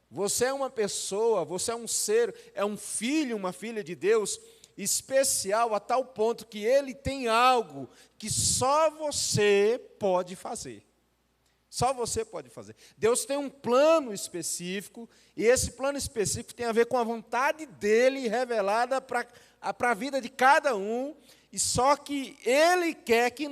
Você é uma pessoa, você é um ser, é um filho, uma filha de Deus especial a tal ponto que Ele tem algo que só você pode fazer. Só você pode fazer. Deus tem um plano específico, e esse plano específico tem a ver com a vontade dEle revelada para a vida de cada um, e só que Ele quer que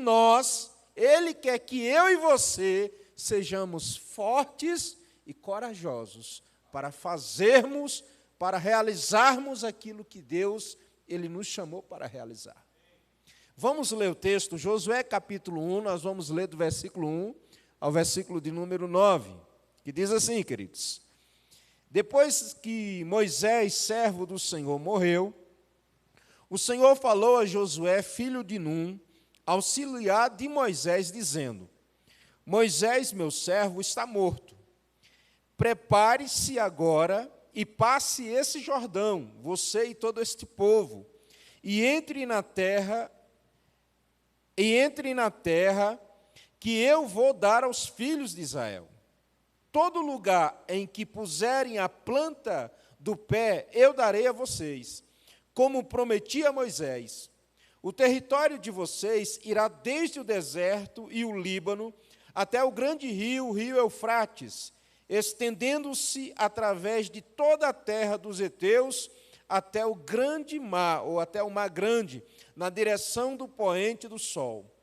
Ele quer que eu e você sejamos fortes e corajosos para fazermos, para realizarmos aquilo que Deus, Ele nos chamou para realizar. Vamos ler o texto, Josué capítulo 1, nós vamos ler do versículo 1 ao versículo de número 9, que diz assim, queridos: depois que Moisés, servo do Senhor, morreu, o Senhor falou a Josué, filho de Num, auxiliar de Moisés, dizendo: Moisés, meu servo, está morto. Prepare-se agora e passe esse Jordão, você e todo este povo, e entre na terra que eu vou dar aos filhos de Israel. Todo lugar em que puserem a planta do pé, eu darei a vocês, como prometi a Moisés. O território de vocês irá desde o deserto e o Líbano até o grande rio, o rio Eufrates, estendendo-se através de toda a terra dos heteus até o grande mar, ou até o mar grande, na direção do poente do sol.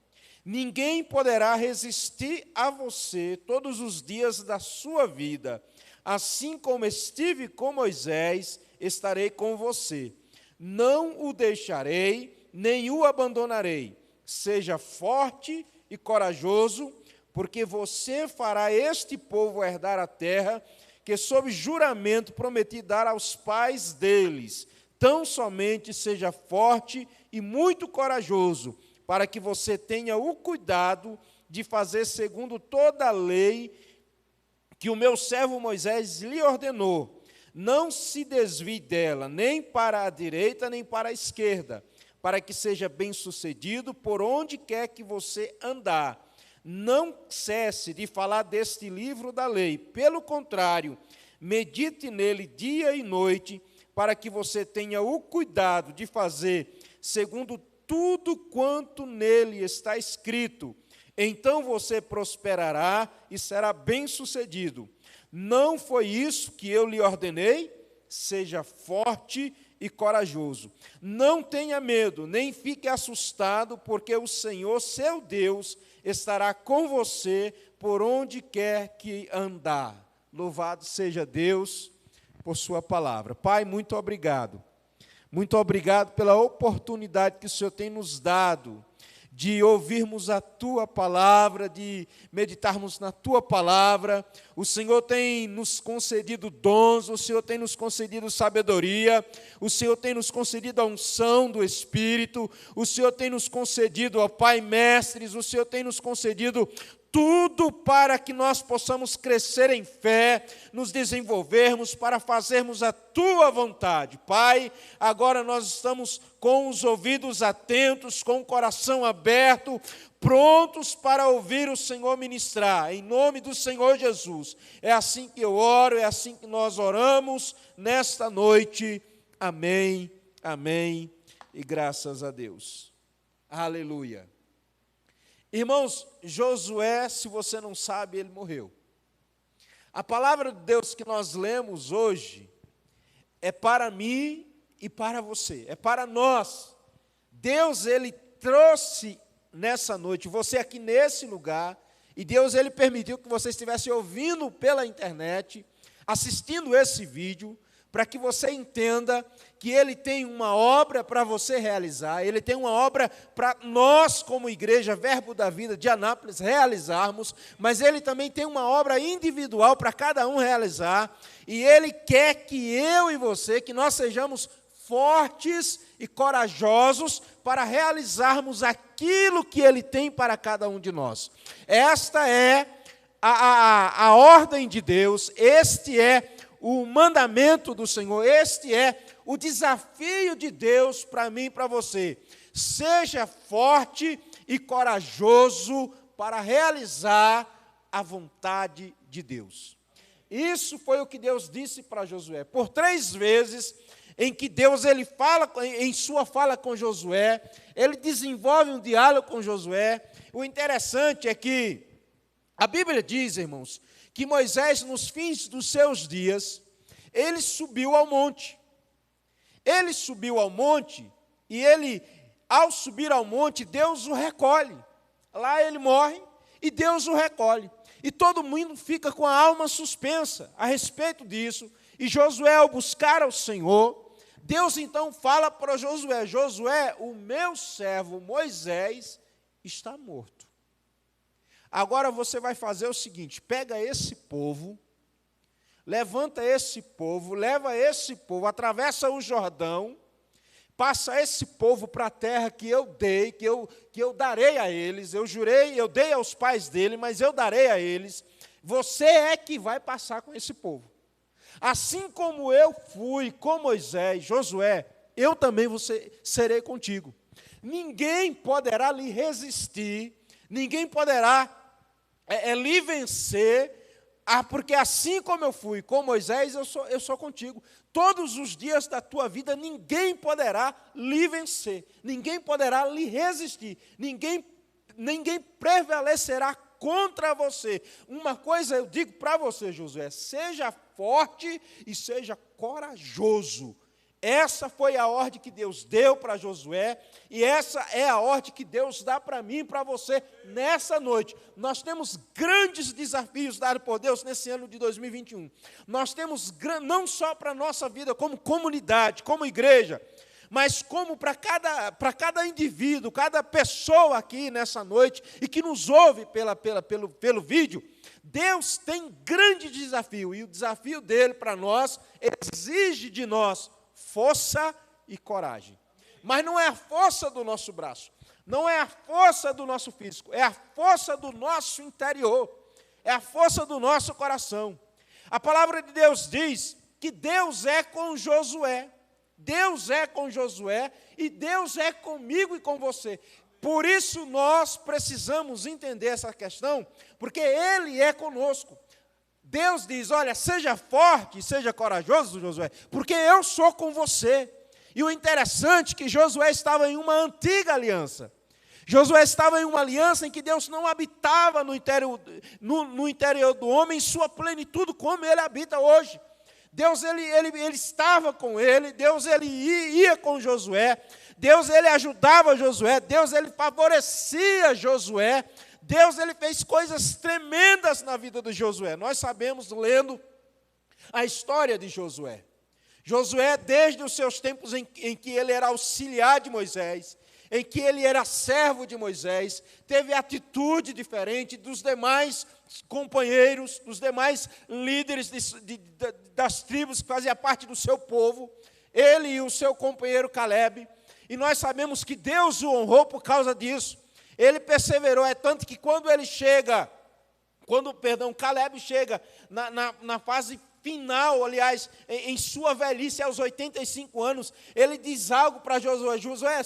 Ninguém poderá resistir a você todos os dias da sua vida. Assim como estive com Moisés, estarei com você. Não o deixarei, nem o abandonarei. Seja forte e corajoso, porque você fará este povo herdar a terra que, sob juramento, prometi dar aos pais deles. Tão somente seja forte e muito corajoso, para que você tenha o cuidado de fazer segundo toda a lei que o meu servo Moisés lhe ordenou. Não se desvie dela, nem para a direita, nem para a esquerda, para que seja bem-sucedido por onde quer que você andar. Não cesse de falar deste livro da lei. Pelo contrário, medite nele dia e noite, para que você tenha o cuidado de fazer segundo tudo quanto nele está escrito. Então você prosperará e será bem-sucedido. Não foi isso que eu lhe ordenei? Seja forte e corajoso. Não tenha medo, nem fique assustado, porque o Senhor, seu Deus, estará com você por onde quer que andar. Louvado seja Deus por sua palavra. Pai, muito obrigado. Muito obrigado pela oportunidade que o Senhor tem nos dado de ouvirmos a Tua palavra, de meditarmos na Tua palavra. O Senhor tem nos concedido dons, o Senhor tem nos concedido sabedoria, o Senhor tem nos concedido a unção do Espírito, o Senhor tem nos concedido, ó Pai, mestres, o Senhor tem nos concedido tudo para que nós possamos crescer em fé, nos desenvolvermos para fazermos a Tua vontade. Pai, agora nós estamos com os ouvidos atentos, com o coração aberto, prontos para ouvir o Senhor ministrar, em nome do Senhor Jesus. É assim que eu oro, é assim que nós oramos nesta noite. Amém, amém e graças a Deus. Aleluia. Irmãos, Josué, se você não sabe, ele morreu. A palavra de Deus que nós lemos hoje é para mim e para você, é para nós. Deus, Ele trouxe nessa noite, você aqui nesse lugar, e Deus, Ele permitiu que você estivesse ouvindo pela internet, assistindo esse vídeo, para que você entenda que Ele tem uma obra para você realizar, Ele tem uma obra para nós, como igreja, Verbo da Vida de Anápolis, realizarmos, mas Ele também tem uma obra individual para cada um realizar, e Ele quer que eu e você, que nós sejamos fortes e corajosos para realizarmos aquilo que Ele tem para cada um de nós. Esta é a ordem de Deus, este é o mandamento do Senhor, este é o desafio de Deus para mim e para você. Seja forte e corajoso para realizar a vontade de Deus. Isso foi o que Deus disse para Josué. Por 3 vezes em que Deus ele fala, em sua fala com Josué, ele desenvolve um diálogo com Josué. O interessante é que a Bíblia diz, irmãos, que Moisés, nos fins dos seus dias, ele subiu ao monte. Ele subiu ao monte e ele, ao subir ao monte, Deus o recolhe. Lá ele morre e Deus o recolhe. E todo mundo fica com a alma suspensa a respeito disso. E Josué, ao buscar ao Senhor, Deus então fala para Josué: Josué, o meu servo Moisés está morto. Agora você vai fazer o seguinte: pega esse povo, levanta esse povo, leva esse povo, atravessa o Jordão, passa esse povo para a terra que eu dei, que eu darei a eles. Eu jurei, eu dei aos pais dele, mas eu darei a eles. Você é que vai passar com esse povo. Assim como eu fui com Moisés, Josué, eu também serei contigo. Ninguém poderá lhe resistir, ninguém poderá lhe vencer, porque assim como eu fui com Moisés, eu sou contigo. Todos os dias da tua vida, ninguém poderá lhe vencer, ninguém poderá lhe resistir, ninguém prevalecerá contra você. Uma coisa eu digo para você, Josué: seja forte e seja corajoso. Essa foi a ordem que Deus deu para Josué, e essa é a ordem que Deus dá para mim e para você nessa noite. Nós temos grandes desafios dados por Deus nesse ano de 2021. Nós temos, não só para a nossa vida como comunidade, como igreja, mas como para cada indivíduo, cada pessoa aqui nessa noite, e que nos ouve pelo vídeo. Deus tem grande desafio, e o desafio dele para nós exige de nós força e coragem. Mas não é a força do nosso braço, não é a força do nosso físico, é a força do nosso interior, é a força do nosso coração. A palavra de Deus diz que Deus é com Josué. Deus é com Josué e Deus é comigo e com você. Por isso nós precisamos entender essa questão, porque Ele é conosco. Deus diz: olha, seja forte, seja corajoso, Josué, porque eu sou com você. E o interessante é que Josué estava em uma antiga aliança. Josué estava em uma aliança em que Deus não habitava no interior do homem em sua plenitude, como Ele habita hoje. Deus ele estava com ele, Deus ele ia com Josué, Deus ele ajudava Josué, Deus ele favorecia Josué, Deus ele fez coisas tremendas na vida de Josué. Nós sabemos, lendo a história de Josué. Josué, desde os seus tempos em que ele era auxiliar de Moisés, em que ele era servo de Moisés, teve atitude diferente dos demais companheiros, dos demais líderes das tribos que faziam parte do seu povo, ele e o seu companheiro Caleb, e nós sabemos que Deus o honrou por causa disso. Ele perseverou, é tanto que Caleb chega na fase final, aliás, em sua velhice, aos 85 anos, ele diz algo para Josué: Josué,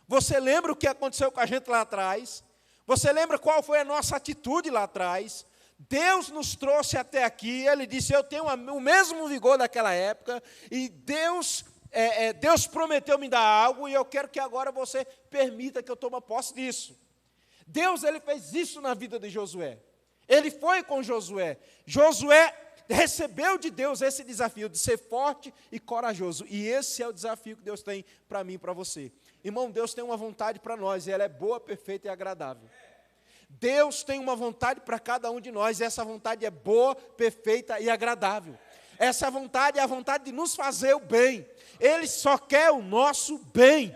você lembra o que aconteceu com a gente lá atrás? Você lembra qual foi a nossa atitude lá atrás? Deus nos trouxe até aqui. Ele disse: eu tenho o mesmo vigor daquela época, e Deus prometeu me dar algo, e eu quero que agora você permita que eu tome posse disso. Deus ele fez isso na vida de Josué. Ele foi com Josué. Josué recebeu de Deus esse desafio de ser forte e corajoso. E esse é o desafio que Deus tem para mim e para você. Irmão, Deus tem uma vontade para nós, e ela é boa, perfeita e agradável. Deus tem uma vontade para cada um de nós, e essa vontade é boa, perfeita e agradável. Essa vontade é a vontade de nos fazer o bem. Ele só quer o nosso bem.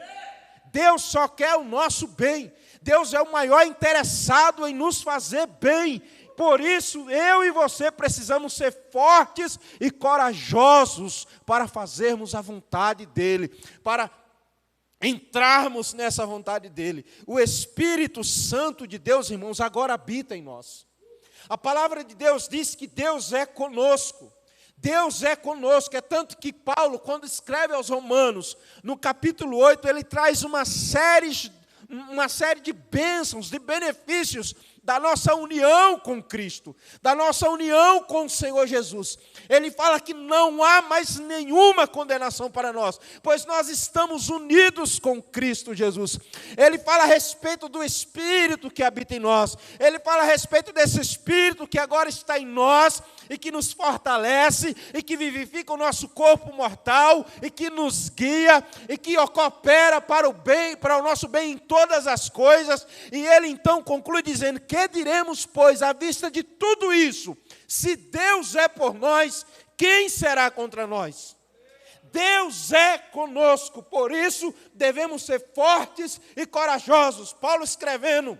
Deus só quer o nosso bem. Deus é o maior interessado em nos fazer bem. Por isso, eu e você precisamos ser fortes e corajosos para fazermos a vontade dEle, para entrarmos nessa vontade dEle. O Espírito Santo de Deus, irmãos, agora habita em nós. A palavra de Deus diz que Deus é conosco. Deus é conosco, é tanto que Paulo, quando escreve aos Romanos, no capítulo 8, ele traz uma série de bênçãos, de benefícios da nossa união com Cristo, da nossa união com o Senhor Jesus. Ele fala que não há mais nenhuma condenação para nós, pois nós estamos unidos com Cristo Jesus. Ele fala a respeito do Espírito que habita em nós. Ele fala a respeito desse Espírito que agora está em nós e que nos fortalece e que vivifica o nosso corpo mortal e que nos guia e que coopera para o bem, para o nosso bem em todas as coisas. E ele então conclui dizendo: que diremos, pois, à vista de tudo isso? Se Deus é por nós, quem será contra nós? Deus é conosco, por isso devemos ser fortes e corajosos. Paulo escrevendo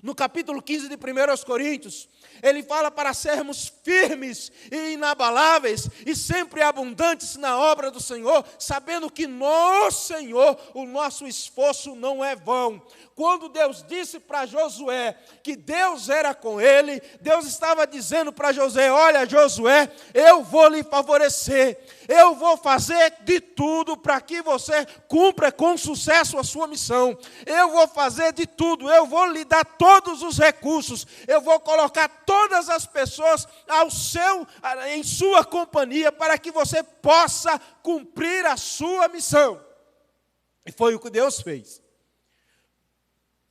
no capítulo 15 de 1 Coríntios, ele fala para sermos firmes e inabaláveis e sempre abundantes na obra do Senhor, sabendo que no Senhor o nosso esforço não é vão. Quando Deus disse para Josué que Deus era com ele, Deus estava dizendo para Josué: olha, Josué, eu vou lhe favorecer, eu vou fazer de tudo para que você cumpra com sucesso a sua missão, eu vou fazer de tudo, eu vou lhe dar todos os recursos, eu vou colocar todas as pessoas em sua companhia para que você possa cumprir a sua missão. E foi o que Deus fez.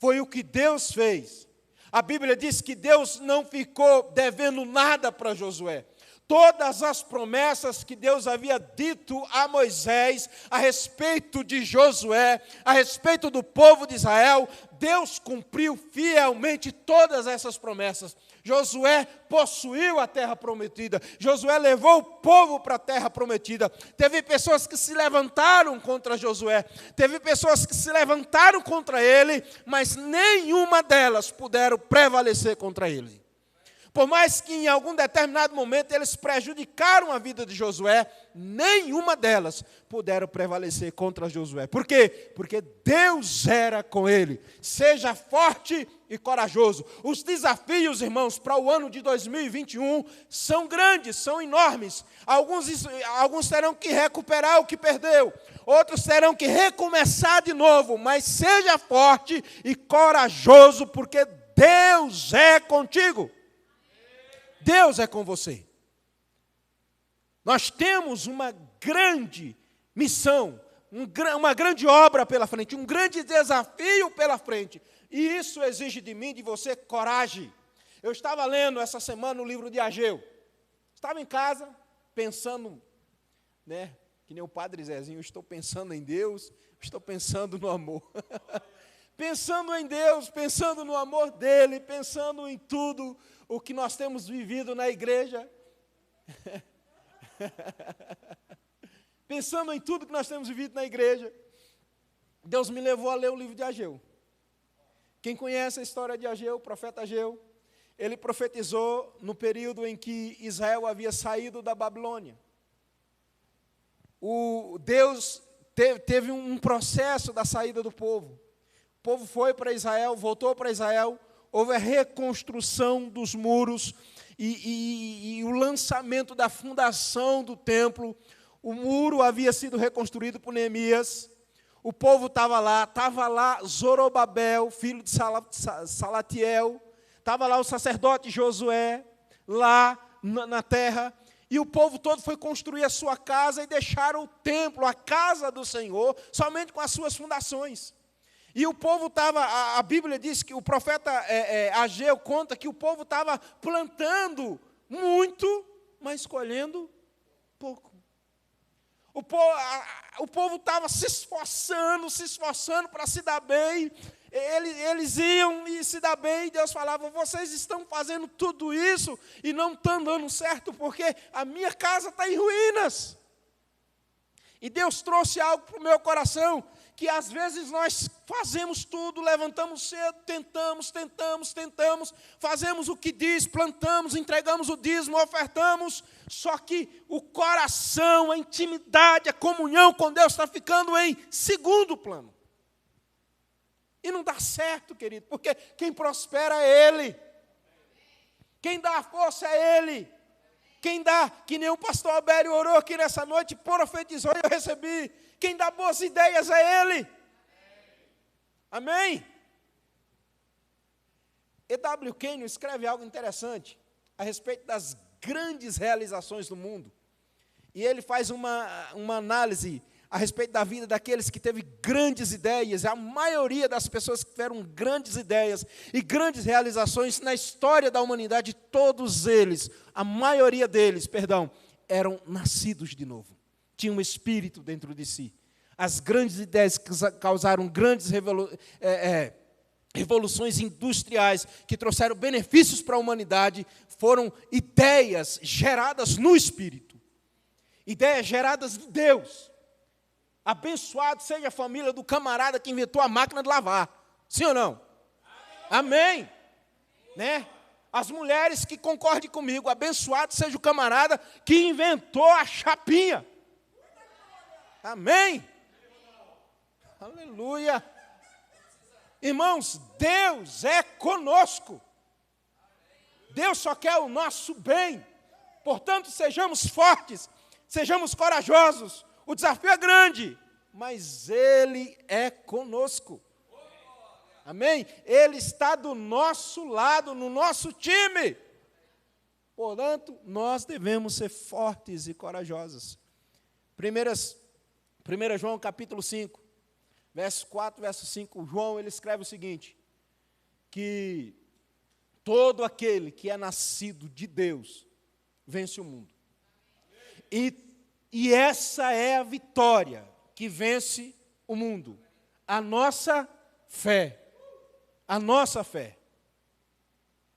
Foi o que Deus fez. A Bíblia diz que Deus não ficou devendo nada para Josué. Todas as promessas que Deus havia dito a Moisés a respeito de Josué, a respeito do povo de Israel, Deus cumpriu fielmente todas essas promessas. Josué possuiu a terra prometida. Josué levou o povo para a terra prometida. Teve pessoas que se levantaram contra Josué. Teve pessoas que se levantaram contra ele, mas nenhuma delas puderam prevalecer contra ele. Por mais que em algum determinado momento eles prejudicaram a vida de Josué, nenhuma delas puderam prevalecer contra Josué. Por quê? Porque Deus era com ele. Seja forte e corajoso. Os desafios, irmãos, para o ano de 2021 são grandes, são enormes. Alguns terão que recuperar o que perdeu. Outros terão que recomeçar de novo. Mas seja forte e corajoso, porque Deus é contigo. Deus é com você. Nós temos uma grande missão, uma grande obra pela frente, um grande desafio pela frente. E isso exige de mim, de você, coragem. Eu estava lendo essa semana o livro de Ageu. Estava em casa, pensando, que nem o Padre Zezinho, estou pensando em Deus, estou pensando no amor. Pensando em Deus, pensando no amor dele, pensando em tudo o que nós temos vivido na igreja. Pensando em tudo que nós temos vivido na igreja, Deus me levou a ler o livro de Ageu. Quem conhece a história de Ageu, o profeta Ageu, ele profetizou no período em que Israel havia saído da Babilônia. Deus teve um processo da saída do povo. O povo foi para Israel, voltou para Israel, houve a reconstrução dos muros e o lançamento da fundação do templo. O muro havia sido reconstruído por Neemias. O povo estava lá Zorobabel, filho de Salatiel, estava lá o sacerdote Josué, lá na terra, e o povo todo foi construir a sua casa e deixaram o templo, a casa do Senhor, somente com as suas fundações. E o povo estava, a Bíblia diz que o profeta Ageu conta que o povo estava plantando muito, mas colhendo pouco. O povo estava se esforçando para se dar bem. Eles iam e se dar bem, e Deus falava: vocês estão fazendo tudo isso e não estão dando certo, porque a minha casa está em ruínas. E Deus trouxe algo para o meu coração, que às vezes nós fazemos tudo, levantamos cedo, tentamos, fazemos o que diz, plantamos, entregamos o dízimo, ofertamos, só que o coração, a intimidade, a comunhão com Deus está ficando em segundo plano. E não dá certo, querido, porque quem prospera é Ele, quem dá a força é Ele, quem dá, que nem o pastor Albério orou aqui nessa noite, profetizou e eu recebi. Quem dá boas ideias é Ele. Amém? E.W. Kenyon escreve algo interessante a respeito das grandes realizações do mundo. E ele faz uma análise a respeito da vida daqueles que teve grandes ideias. A maioria das pessoas que tiveram grandes ideias e grandes realizações na história da humanidade, todos eles, a maioria deles, eram nascidos de novo. Tinham um espírito dentro de si. As grandes ideias que causaram grandes revoluções industriais, que trouxeram benefícios para a humanidade, foram ideias geradas no espírito. Ideias geradas de Deus. Abençoado seja a família do camarada que inventou a máquina de lavar. Sim ou não? Amém. Né? As mulheres que concordem comigo, abençoado seja o camarada que inventou a chapinha. Amém. Aleluia. Irmãos, Deus é conosco. Deus só quer o nosso bem. Portanto, sejamos fortes, sejamos corajosos. O desafio é grande, mas Ele é conosco. Amém? Ele está do nosso lado, no nosso time. Portanto, nós devemos ser fortes e corajosos. 1 João capítulo 5, verso 4, verso 5, João ele escreve o seguinte, que todo aquele que é nascido de Deus vence o mundo. E essa é a vitória que vence o mundo. A nossa fé. A nossa fé.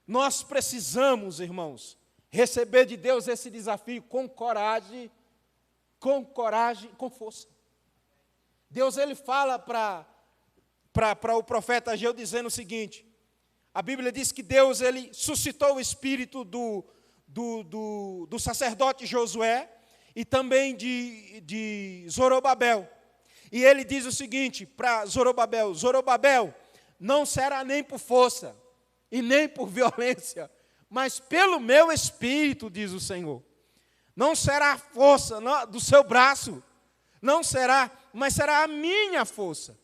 Nós precisamos, irmãos, receber de Deus esse desafio com coragem, com força. Deus ele fala para o profeta Ageu dizendo o seguinte, a Bíblia diz que Deus ele suscitou o espírito do sacerdote Josué, e também de Zorobabel. E ele diz o seguinte para Zorobabel, Zorobabel, não será nem por força, e nem por violência, mas pelo meu espírito, diz o Senhor. Não será a força do seu braço, não será, mas será a minha força.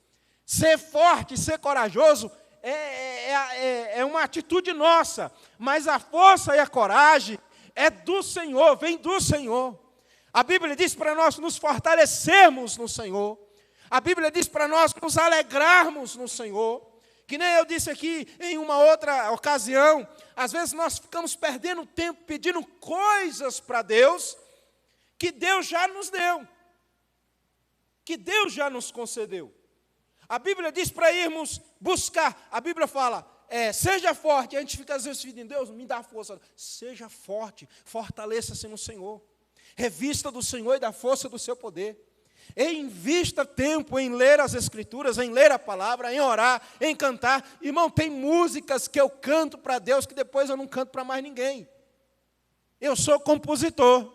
Ser forte, ser corajoso, é uma atitude nossa, mas a força e a coragem é do Senhor, vem do Senhor. A Bíblia diz para nós nos fortalecermos no Senhor. A Bíblia diz para nós nos alegrarmos no Senhor. Que nem eu disse aqui em uma outra ocasião, às vezes nós ficamos perdendo tempo pedindo coisas para Deus, que Deus já nos deu, que Deus já nos concedeu. A Bíblia diz para irmos buscar, a Bíblia fala, seja forte, a gente fica às vezes pedindo, Deus me dá força. Seja forte, fortaleça-se no Senhor. Revista do Senhor e da força do seu poder. E invista tempo em ler as Escrituras, em ler a palavra, em orar, em cantar. Irmão, tem músicas que eu canto para Deus que depois eu não canto para mais ninguém. Eu sou compositor,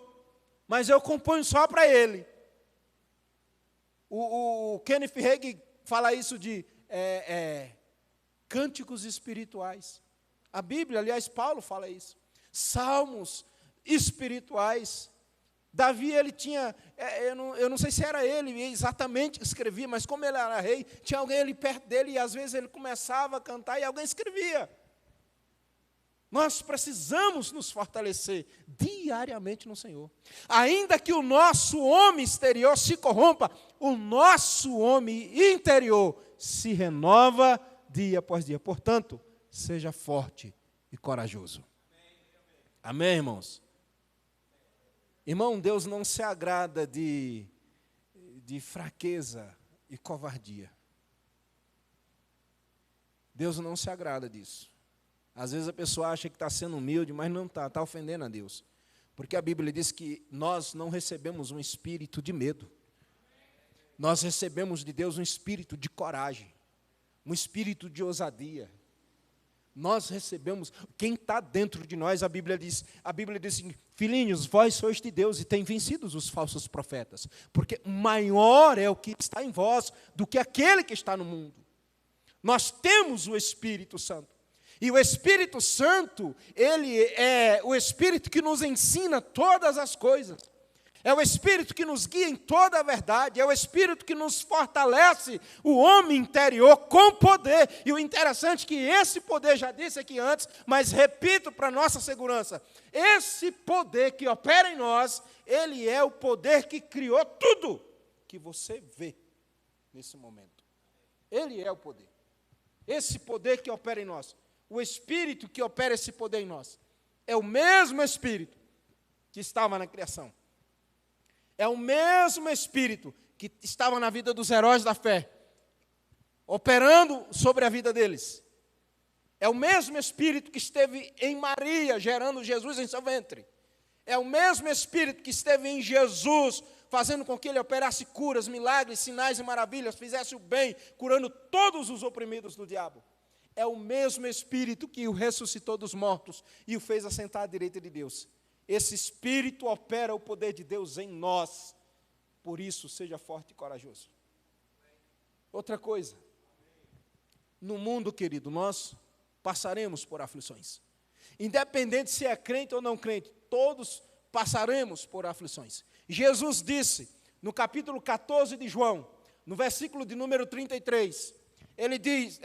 mas eu componho só para Ele. O Kenneth Hagin fala isso de cânticos espirituais. A Bíblia, aliás, Paulo fala isso. Salmos espirituais. Davi, ele tinha, eu não sei se era ele exatamente que escrevia, mas como ele era rei, tinha alguém ali perto dele, e às vezes ele começava a cantar e alguém escrevia. Nós precisamos nos fortalecer diariamente no Senhor. Ainda que o nosso homem exterior se corrompa, o nosso homem interior se renova dia após dia. Portanto, seja forte e corajoso. Amém, irmãos? Irmão, Deus não se agrada de fraqueza e covardia. Deus não se agrada disso. Às vezes a pessoa acha que está sendo humilde, mas não está, está ofendendo a Deus. Porque a Bíblia diz que nós não recebemos um espírito de medo. Nós recebemos de Deus um espírito de coragem, um espírito de ousadia. Nós recebemos, quem está dentro de nós, a Bíblia diz assim, filhinhos, vós sois de Deus e tem vencido os falsos profetas, porque maior é o que está em vós do que aquele que está no mundo. Nós temos o Espírito Santo, e o Espírito Santo, ele é o Espírito que nos ensina todas as coisas. É o Espírito que nos guia em toda a verdade, é o Espírito que nos fortalece o homem interior com poder. E o interessante é que esse poder, já disse aqui antes, mas repito para nossa segurança, esse poder que opera em nós, ele é o poder que criou tudo que você vê nesse momento. Ele é o poder. Esse poder que opera em nós, o Espírito que opera esse poder em nós, é o mesmo Espírito que estava na criação. É o mesmo Espírito que estava na vida dos heróis da fé, operando sobre a vida deles. É o mesmo Espírito que esteve em Maria, gerando Jesus em seu ventre. É o mesmo Espírito que esteve em Jesus, fazendo com que ele operasse curas, milagres, sinais e maravilhas, fizesse o bem, curando todos os oprimidos do diabo. É o mesmo Espírito que o ressuscitou dos mortos e o fez assentar à direita de Deus. Esse Espírito opera o poder de Deus em nós. Por isso, seja forte e corajoso. Outra coisa. No mundo, querido, nós passaremos por aflições. Independente se é crente ou não crente, todos passaremos por aflições. Jesus disse, no capítulo 14 de João, no versículo de número 33, ele diz,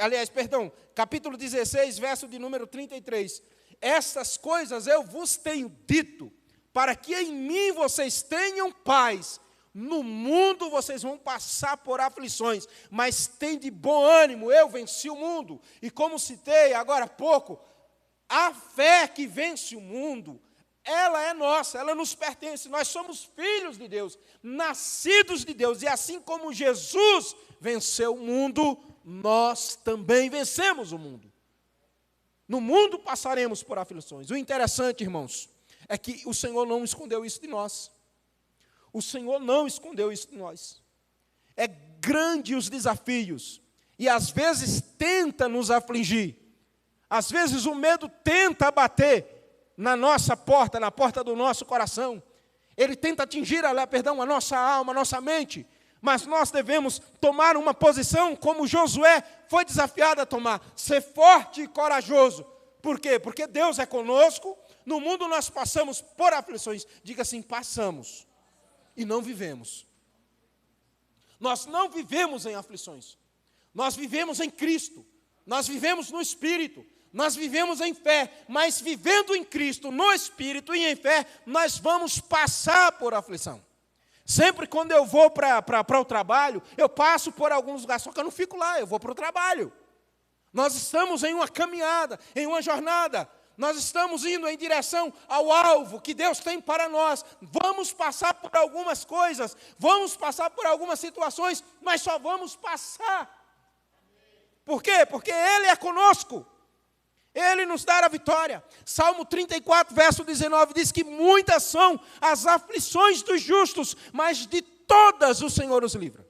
capítulo 16, verso de número 33, estas coisas eu vos tenho dito, para que em mim vocês tenham paz. No mundo vocês vão passar por aflições, mas tem de bom ânimo, eu venci o mundo. E como citei agora há pouco, a fé que vence o mundo, ela é nossa, ela nos pertence. Nós somos filhos de Deus, nascidos de Deus. E assim como Jesus venceu o mundo, nós também vencemos o mundo. No mundo passaremos por aflições. O interessante, irmãos, é que o Senhor não escondeu isso de nós. O Senhor não escondeu isso de nós. É grande os desafios. E às vezes tenta nos afligir. Às vezes o medo tenta bater na nossa porta, na porta do nosso coração. Ele tenta atingir a nossa alma, a nossa mente. Mas nós devemos tomar uma posição como Josué foi desafiado a tomar. Ser forte e corajoso. Por quê? Porque Deus é conosco. No mundo nós passamos por aflições. Diga assim, passamos. E não vivemos. Nós não vivemos em aflições. Nós vivemos em Cristo. Nós vivemos no Espírito. Nós vivemos em fé. Mas vivendo em Cristo, no Espírito e em fé, nós vamos passar por aflição. Sempre quando eu vou para o trabalho, eu passo por alguns lugares, só que eu não fico lá, eu vou para o trabalho. Nós estamos em uma caminhada, em uma jornada. Nós estamos indo em direção ao alvo que Deus tem para nós. Vamos passar por algumas coisas, vamos passar por algumas situações, mas só vamos passar. Por quê? Porque Ele é conosco. Ele nos dá a vitória. Salmo 34, verso 19, diz que muitas são as aflições dos justos, mas de todas o Senhor os livra.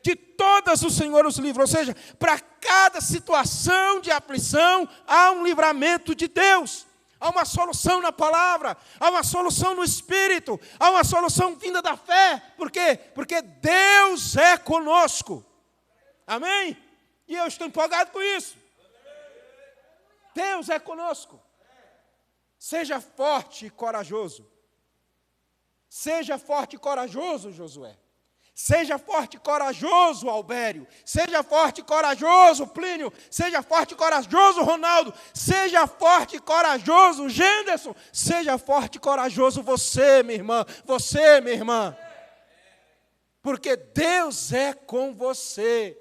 De todas o Senhor os livra. Ou seja, para cada situação de aflição, há um livramento de Deus. Há uma solução na palavra, há uma solução no Espírito, há uma solução vinda da fé. Por quê? Porque Deus é conosco. Amém? E eu estou empolgado com isso. Deus é conosco. Seja forte e corajoso. Seja forte e corajoso, Josué. Seja forte e corajoso, Albério. Seja forte e corajoso, Plínio. Seja forte e corajoso, Ronaldo. Seja forte e corajoso, Genderson. Seja forte e corajoso você, minha irmã. Você, minha irmã. Porque Deus é com você.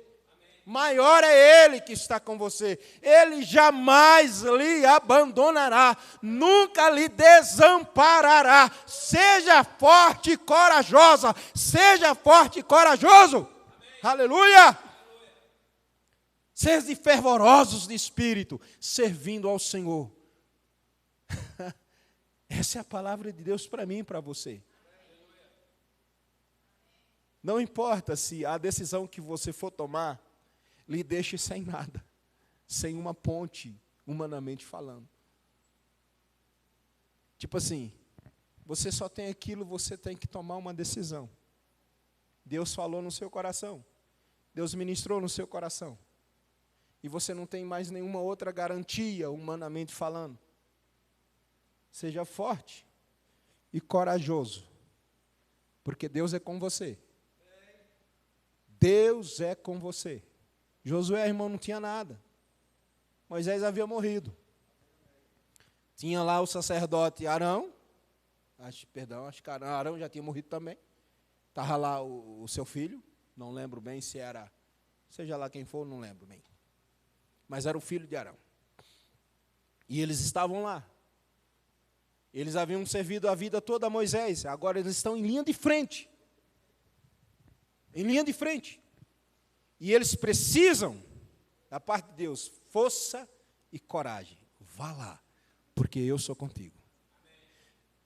Maior é Ele que está com você. Ele jamais lhe abandonará. Nunca lhe desamparará. Seja forte e corajosa. Seja forte e corajoso. Amém. Aleluia. Sede fervorosos de espírito, servindo ao Senhor. Essa é a palavra de Deus para mim e para você. Não importa se a decisão que você for tomar lhe deixe sem nada, sem uma ponte, humanamente falando. Tipo assim, você só tem aquilo, você tem que tomar uma decisão. Deus falou no seu coração, Deus ministrou no seu coração, e você não tem mais nenhuma outra garantia, humanamente falando. Seja forte e corajoso, Porque Deus é com você. Deus é com você. Josué, irmão, não tinha nada. Moisés havia morrido. Tinha lá o sacerdote Arão. Acho que Arão já tinha morrido também. Estava lá o seu filho. Não lembro bem se era, seja lá quem for, não lembro bem. Mas era o filho de Arão. E eles estavam lá. Eles haviam servido a vida toda a Moisés. Agora eles estão em linha de frente. Em linha de frente. E eles precisam, da parte de Deus, força e coragem. Vá lá, porque eu sou contigo.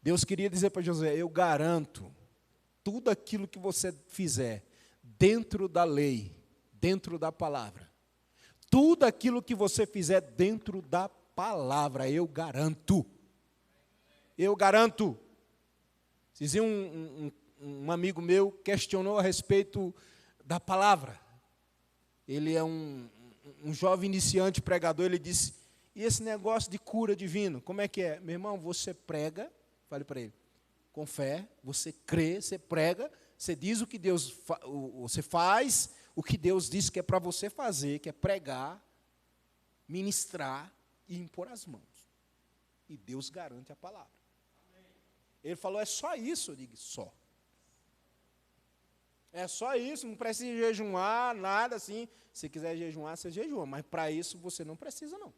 Deus queria dizer para Josué, eu garanto, tudo aquilo que você fizer, dentro da lei, dentro da palavra, tudo aquilo que você fizer dentro da palavra, eu garanto. Eu garanto. Dizia um amigo meu, questionou a respeito da palavra. Ele é um jovem iniciante pregador, ele disse, e esse negócio de cura divina, como é que é? Meu irmão, você prega, fale para ele, com fé, você crê, você prega, você diz o que Deus, você faz, o que Deus disse que é para você fazer, que é pregar, ministrar e impor as mãos. E Deus garante a palavra. Ele falou, é só isso? Eu digo, só. É só isso, não precisa jejuar, nada assim. Se quiser jejuar, você jejua, mas para isso você não precisa, não.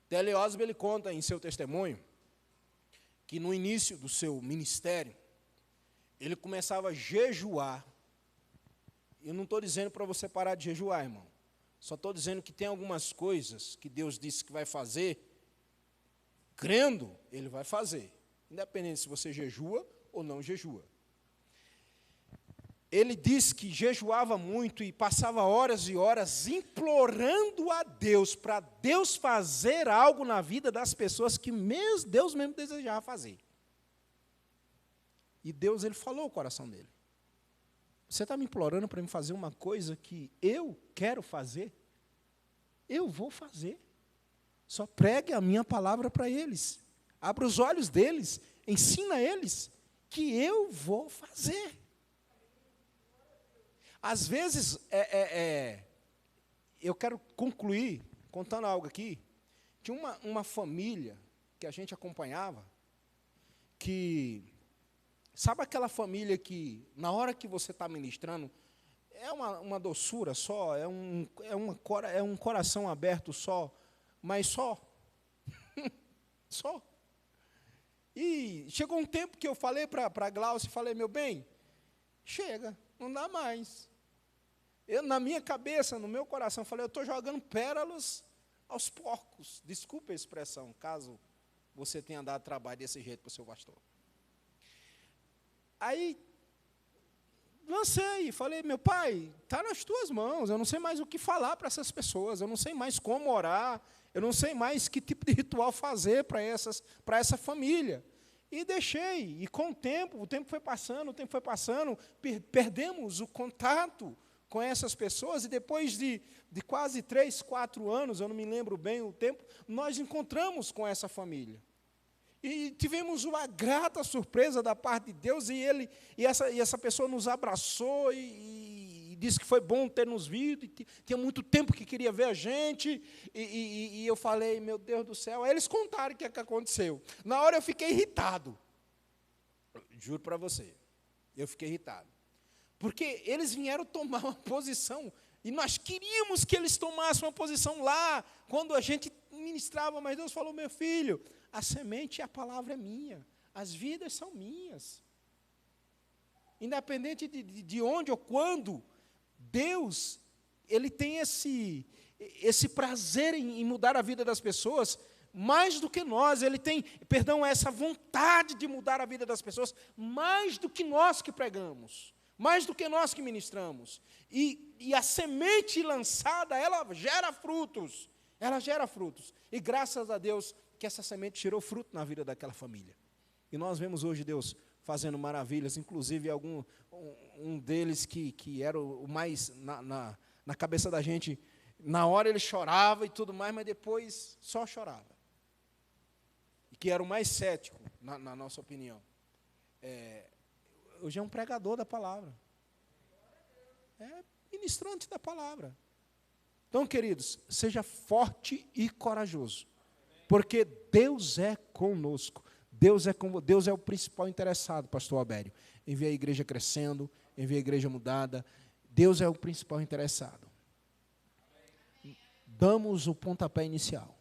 T.L. Osborne, ele conta em seu testemunho que no início do seu ministério, ele começava a jejuar. Eu não estou dizendo para você parar de jejuar, irmão. Só estou dizendo que tem algumas coisas que Deus disse que vai fazer, crendo, Ele vai fazer. Independente se você jejua ou não jejua. Ele disse que jejuava muito e passava horas e horas implorando a Deus, para Deus fazer algo na vida das pessoas que Deus mesmo desejava fazer. E Deus, ele falou o coração dele. Você está me implorando para me fazer uma coisa que eu quero fazer? Eu vou fazer. Só pregue a minha palavra para eles. Abra os olhos deles, ensina a eles que eu vou fazer. Às vezes, eu quero concluir contando algo aqui. Tinha uma família que a gente acompanhava, que, sabe aquela família que, na hora que você está ministrando, é uma doçura só, é um coração aberto só, mas só. Só. E chegou um tempo que eu falei para a Glaucia, falei, meu bem, chega, não dá mais. Eu, na minha cabeça, no meu coração, falei, eu estou jogando pérolas aos porcos. Desculpe a expressão, caso você tenha dado trabalho desse jeito para o seu pastor. Aí, lancei, falei, meu pai, está nas tuas mãos, eu não sei mais o que falar para essas pessoas, eu não sei mais como orar, eu não sei mais que tipo de ritual fazer para essa família. E deixei, e com o tempo foi passando, perdemos o contato com essas pessoas, e depois de quase 3, 4 anos, eu não me lembro bem o tempo, nós encontramos com essa família. E tivemos uma grata surpresa da parte de Deus, e essa pessoa nos abraçou e disse que foi bom ter nos visto, e tinha muito tempo que queria ver a gente, e eu falei, meu Deus do céu. Aí eles contaram o que aconteceu. Na hora eu fiquei irritado. Juro para você, eu fiquei irritado. Porque eles vieram tomar uma posição, e nós queríamos que eles tomassem uma posição lá, quando a gente ministrava, mas Deus falou, meu filho, a semente e a palavra é minha, as vidas são minhas. Independente de onde ou quando, Deus, Ele tem esse prazer em mudar a vida das pessoas, mais do que nós. Ele tem, essa vontade de mudar a vida das pessoas, mais do que nós que pregamos, mais do que nós que ministramos. E a semente lançada, ela gera frutos. Ela gera frutos. E graças a Deus que essa semente tirou fruto na vida daquela família. E nós vemos hoje Deus fazendo maravilhas, inclusive um deles que era o mais na cabeça da gente. Na hora ele chorava e tudo mais, mas depois só chorava. E que era o mais cético, na nossa opinião. Hoje é um pregador da palavra. É ministrante da palavra. Então, queridos, seja forte e corajoso. Porque Deus é conosco. Deus é o principal interessado, pastor Abério, em ver a igreja crescendo, em ver a igreja mudada. Deus é o principal interessado. Damos o pontapé inicial.